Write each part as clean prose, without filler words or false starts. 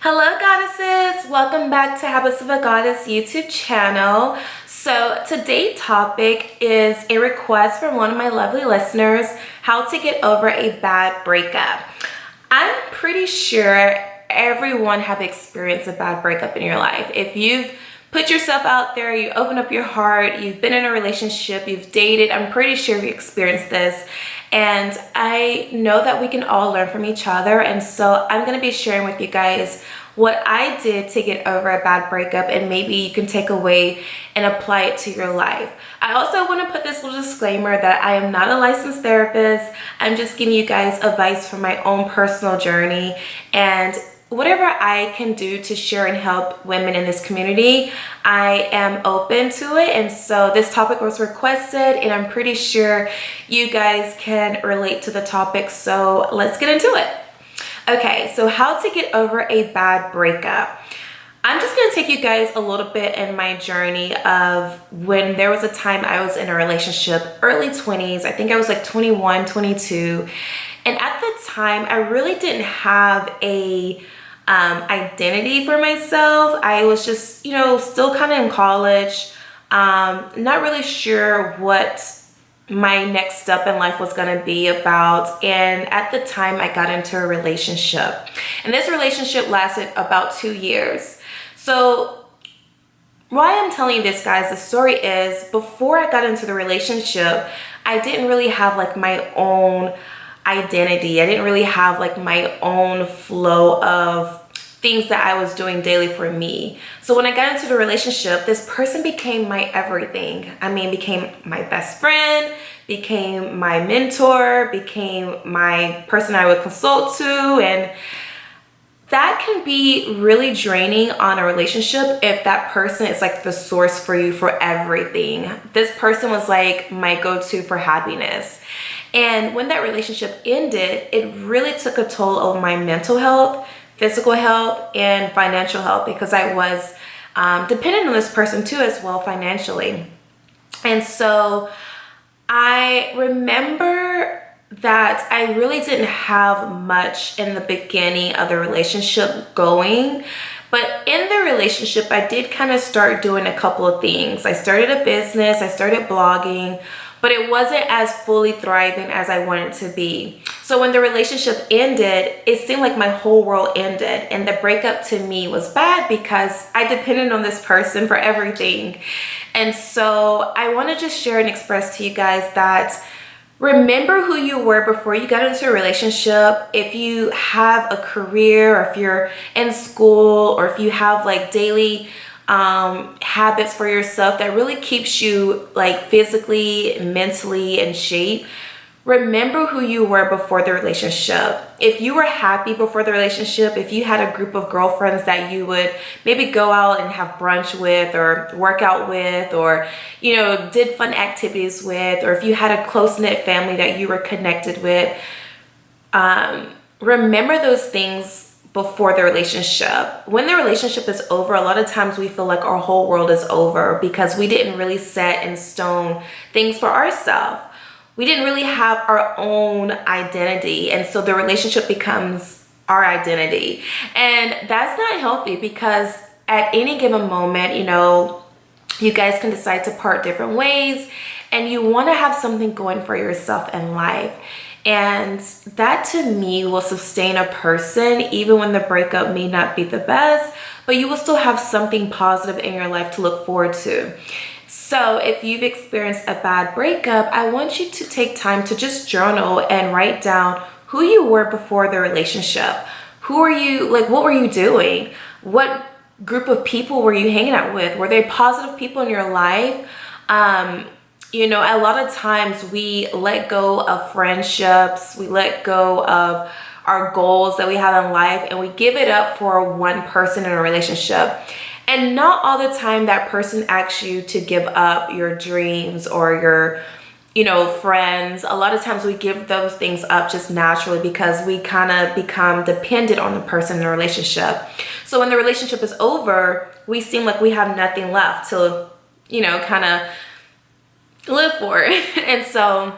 Hello goddesses, welcome back to Habits of a Goddess YouTube channel. So today's topic is a request from one of my lovely listeners, how to get over a bad breakup. I'm pretty sure everyone have experienced a bad breakup in your life. If you've put yourself out there, you open up your heart, you've been in a relationship, you've dated, I'm pretty sure you experienced this. And I know that we can all learn from each other. And so I'm going to be sharing with you guys what I did to get over a bad breakup, and maybe you can take away and apply it to your life. I also want to put this little disclaimer that I am not a licensed therapist. I'm just giving you guys advice from my own personal journey, and whatever I can do to share and help women in this community, I am open to it. And so this topic was requested, and I'm pretty sure you guys can relate to the topic. So let's get into it. Okay, so how to get over a bad breakup. I'm just going to take you guys a little bit in my journey of when there was a time I was in a relationship, early 20s. I think I was like 21, 22. And at the time, I really didn't have a identity for myself. I was just, still kind of in college, not really sure what my next step in life was going to be about. And at the time, I got into a relationship, and this relationship lasted about 2 years. So why I'm telling you this, guys, the story is, before I got into the relationship, I didn't really have like my own identity. I didn't really have like my own flow of things that I was doing daily for me. So when I got into the relationship, this person became my everything. Became my best friend, became my mentor, became my person I would consult to. And that can be really draining on a relationship if that person is like the source for you for everything. This person was like my go-to for happiness. And when that relationship ended, it really took a toll on my mental health, physical health, and financial health, because I was dependent on this person too as well financially. And so I remember that I really didn't have much in the beginning of the relationship going. But in the relationship, I did kind of start doing a couple of things. I started a business, I started blogging, but it wasn't as fully thriving as I wanted to be. So when the relationship ended, it seemed like my whole world ended. And the breakup to me was bad because I depended on this person for everything. And so I want to just share and express to you guys that remember who you were before you got into a relationship. If you have a career, or if you're in school, or if you have like daily habits for yourself that really keeps you like physically, mentally in shape, remember who you were before the relationship. If you were happy before the relationship, if you had a group of girlfriends that you would maybe go out and have brunch with, or work out with, or did fun activities with, or if you had a close-knit family that you were connected with, remember those things before the relationship. When the relationship is over, a lot of times we feel like our whole world is over because we didn't really set in stone things for ourselves. We didn't really have our own identity, and so the relationship becomes our identity. And that's not healthy, because at any given moment, you guys can decide to part different ways, and you want to have something going for yourself in life. And that to me will sustain a person even when the breakup may not be the best, but you will still have something positive in your life to look forward to. So if you've experienced a bad breakup, I want you to take time to just journal and write down who you were before the relationship. Who are you, like, what were you doing? What group of people were you hanging out with? Were they positive people in your life? A lot of times we let go of friendships, we let go of our goals that we have in life, and we give it up for one person in a relationship. And not all the time that person asks you to give up your dreams or your, friends. A lot of times we give those things up just naturally because we kind of become dependent on the person in a relationship. So when the relationship is over, we seem like we have nothing left to, kind of live for. And so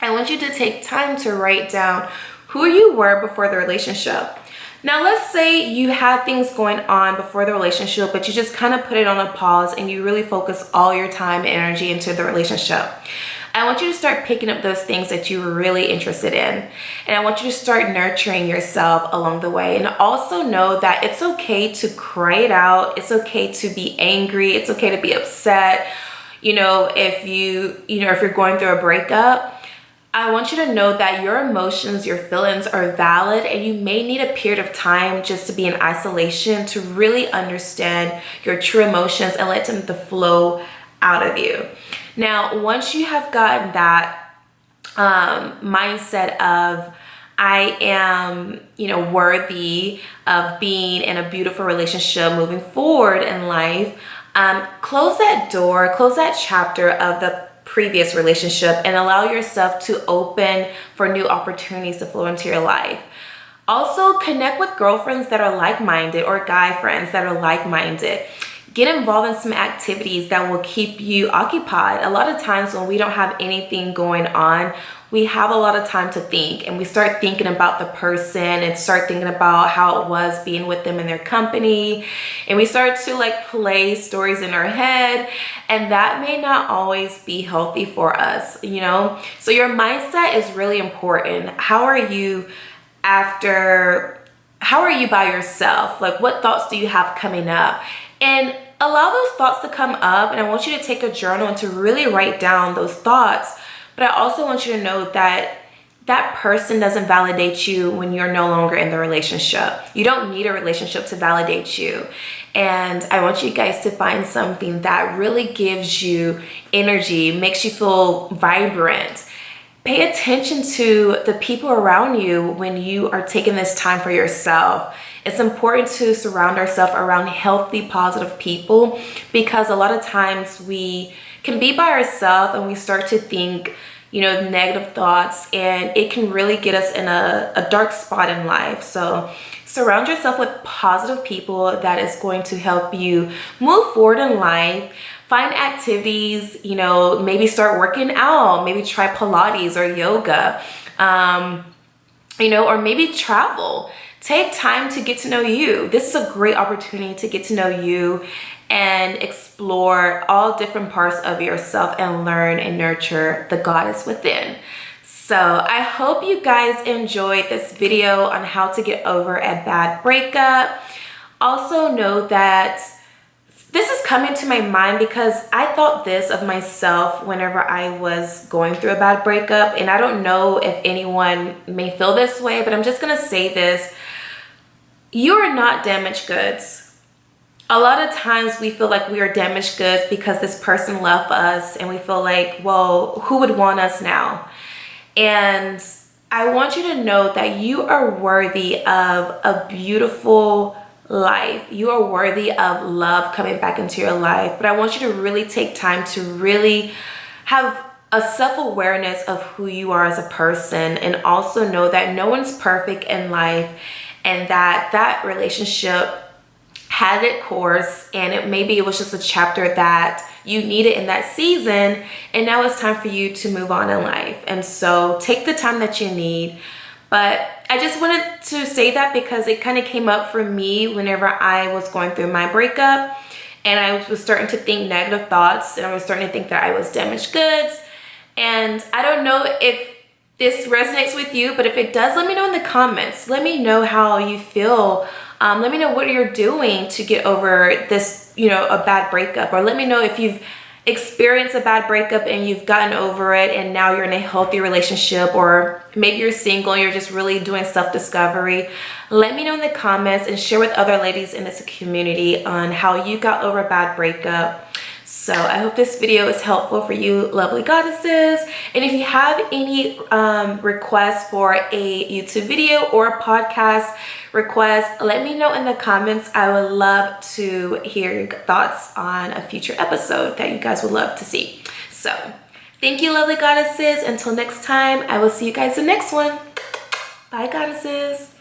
I want you to take time to write down who you were before the relationship. Now, let's say you had things going on before the relationship, but you just kind of put it on a pause and you really focus all your time and energy into the relationship. I want you to start picking up those things that you were really interested in. And I want you to start nurturing yourself along the way. And also know that it's okay to cry it out. It's okay to be angry. It's okay to be upset. If you're going through a breakup, I want you to know that your emotions, your feelings are valid, and you may need a period of time just to be in isolation to really understand your true emotions and let them flow out of you. Now, once you have gotten that mindset of I am, worthy of being in a beautiful relationship moving forward in life, close that door, close that chapter of the previous relationship and allow yourself to open for new opportunities to flow into your life. Also, connect with girlfriends that are like-minded or guy friends that are like-minded. Get involved in some activities that will keep you occupied. A lot of times when we don't have anything going on, we have a lot of time to think, and we start thinking about the person and start thinking about how it was being with them in their company, and we start to play stories in our head, and that may not always be healthy for us, So your mindset is really important. How are you by yourself? What thoughts do you have coming up? And allow those thoughts to come up, and I want you to take a journal and to really write down those thoughts. But I also want you to know that that person doesn't validate you when you're no longer in the relationship. You don't need a relationship to validate you. And I want you guys to find something that really gives you energy, makes you feel vibrant. Pay attention to the people around you when you are taking this time for yourself. It's important to surround ourselves around healthy, positive people, because a lot of times we can be by ourselves and we start to think, negative thoughts, and it can really get us in a dark spot in life. So surround yourself with positive people that is going to help you move forward in life. Find activities, maybe start working out, maybe try Pilates or yoga, or maybe travel. Take time to get to know you. This is a great opportunity to get to know you and explore all different parts of yourself and learn and nurture the goddess within. So I hope you guys enjoyed this video on how to get over a bad breakup. Also know that this is coming to my mind because I thought this of myself whenever I was going through a bad breakup, and I don't know if anyone may feel this way, but I'm just gonna say this. You are not damaged goods. A lot of times we feel like we are damaged goods because this person left us, and we feel like, well, who would want us now? And I want you to know that you are worthy of a beautiful life. You are worthy of love coming back into your life. But I want you to really take time to really have a self-awareness of who you are as a person, and also know that no one's perfect in life, and that relationship had its course, and maybe it was just a chapter that you needed in that season, and now it's time for you to move on in life. And so take the time that you need. But I just wanted to say that because it kind of came up for me whenever I was going through my breakup, and I was starting to think negative thoughts, and I was starting to think that I was damaged goods. And I don't know if this resonates with you, but if it does, let me know in the comments. Let me know how you feel. Let me know what you're doing to get over this, a bad breakup, or let me know if you've experienced a bad breakup and you've gotten over it and now you're in a healthy relationship, or maybe you're single and you're just really doing self-discovery. Let me know in the comments and share with other ladies in this community on how you got over a bad breakup. So I hope this video is helpful for you lovely goddesses. And if you have any requests for a YouTube video or a podcast request, let me know in the comments. I would love to hear your thoughts on a future episode that you guys would love to see. So thank you, lovely goddesses. Until next time, I will see you guys in the next one. Bye, goddesses.